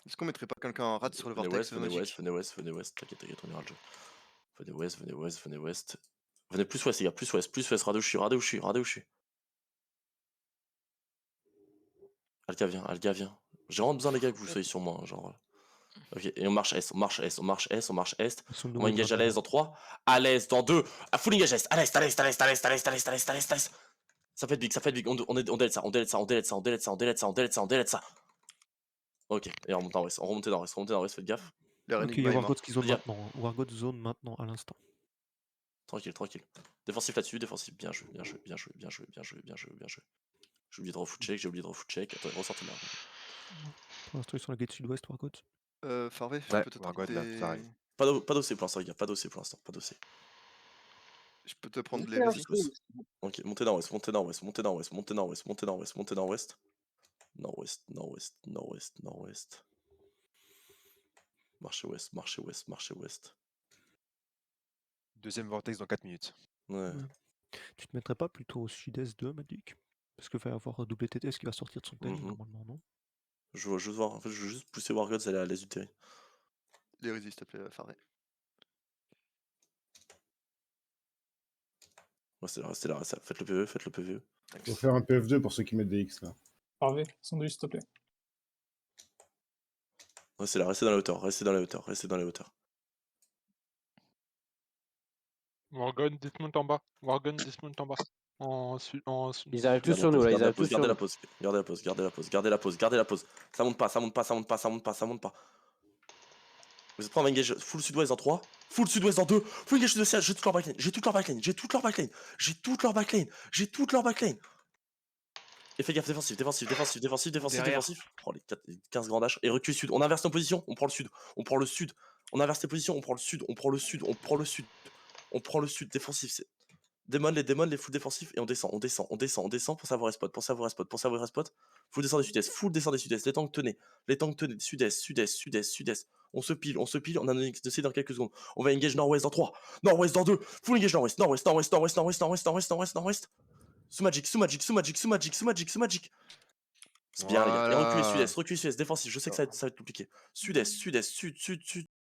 Est-ce qu'on mettrait pas quelqu'un en rate sur le Venez vortex west, venez west, magique? venez west, venez west, t'inquiète, t'inquiète, on ira le jeu. Venez west, venez west, venez west. Venez plus west, les gars, plus west, Radouchi, Radouchi, Radouchi. Alga vient. J'ai vraiment besoin, les gars, que vous soyez sur moi, hein, genre. Ok, et on marche S, on marche S, on marche S, on marche Est. On va engage à l'aise dans 3, à l'aise dans 2, à full engage Est, à l'Est, à l'Est, à l'Est, à l'Est, à l'Est, à l'Est, à l'Est, à l'Est, à l'Est. Ça fait big, on délète ça, on délète ça, on délète ça, on délète ça, on délète ça, on délète ça, on délète ça. Ok, et on remonte en West, on remonte dans West, faites gaffe. Ok, il y a Wargods qui zone maintenant. Wargods zone maintenant à l'instant. Tranquille, tranquille. Défensif là-dessus, défensif, bien joué, bien joué, bien joué, bien joué, bien joué, bien joué, bien joué. J'ai oublié de refoot check, j'ai oublié de refoot check. Attends, ressortez là. Pour l'instant, ils sont à la gate sud-ouest, Wargods. Farvé, Ouais, peut-être Wargod là, ça arrive. Pas d'OC pour l'instant, les gars, pas d'OC pour l'instant, pas d'OC. Je peux te prendre de l'hérésie? Ok, montez dans West, montez dans West, montez dans West, montez dans West, montez dans West, montez dans West. Nord-Ouest, Nord-Ouest, Nord-Ouest, Nord-Ouest. Marchez Ouest, marchez Ouest, marchez Ouest. Deuxième vortex dans 4 minutes. Ouais. Tu te mettrais pas plutôt au sud-est de Magic? Parce qu'il va y avoir double TTS qui va sortir de son timing normalement, non? Je veux juste voir, en fait, je veux juste pousser Wargods aller à l'est du terrain. L'hérésie, s'il te plaît, Farvé. Restez là, restez là, restez là. Faites le PVE, faites le PVE. Faut faire un PF2 pour ceux qui mettent des X là. Farvé, sandwich, s'il te plaît. Restez là, restez dans la hauteur, restez dans la hauteur, restez dans la hauteur. Wargon, dismount en bas. Wargon, dismount en bas. En sud. Ils arrivent tous sur nous là, ils arrivent tous sur Gardez nous. la pause, gardez la pause, gardez la pause, gardez la pause, gardez la pause. Ça monte pas, ça monte pas, ça monte pas, ça monte pas, ça monte pas. Vous êtes prêts à engage full sud-ouest dans 3, full sud-ouest dans 2, full engage sud-ouest, j'ai toute leur backlane, j'ai toute leur backlane, j'ai toute leur backlane, j'ai toute leur backlane, j'ai toute leur backlane. Et fais gaffe, défensif, défensif, défensif, défensif, défensif, Derrière. défensif. Oh les 15 grands dash. Et recule sud. On inverse nos positions, on prend le sud. On prend le sud. On inverse les positions, on prend le sud, on prend le sud, on prend le sud. On prend le sud, défensif. C'est démon, les full défensifs et on descend, on descend, on descend, on descend pour savoir spot, pour savoir spot, pour savoir spot. Full descend des sud-est, full descend des sud-est. Les tanks tenaient, sud-est, sud-est, sud-est, sud-est. On se pile, on a un essai dans quelques secondes. On va engage nord-ouest dans 3, nord-ouest dans 2, full engage nord-ouest, nord-ouest, nord-ouest, nord-ouest, nord-ouest, nord-ouest, nord-ouest, nord-ouest, nord-ouest. Sous magic, sous magic, sous magic, sous magic, sous magic, sous magic. C'est bien, les gars. Et reculez sud-est, défensif. Je sais que ça va être compliqué. Sud-est, sud-est, sud, sud, sud.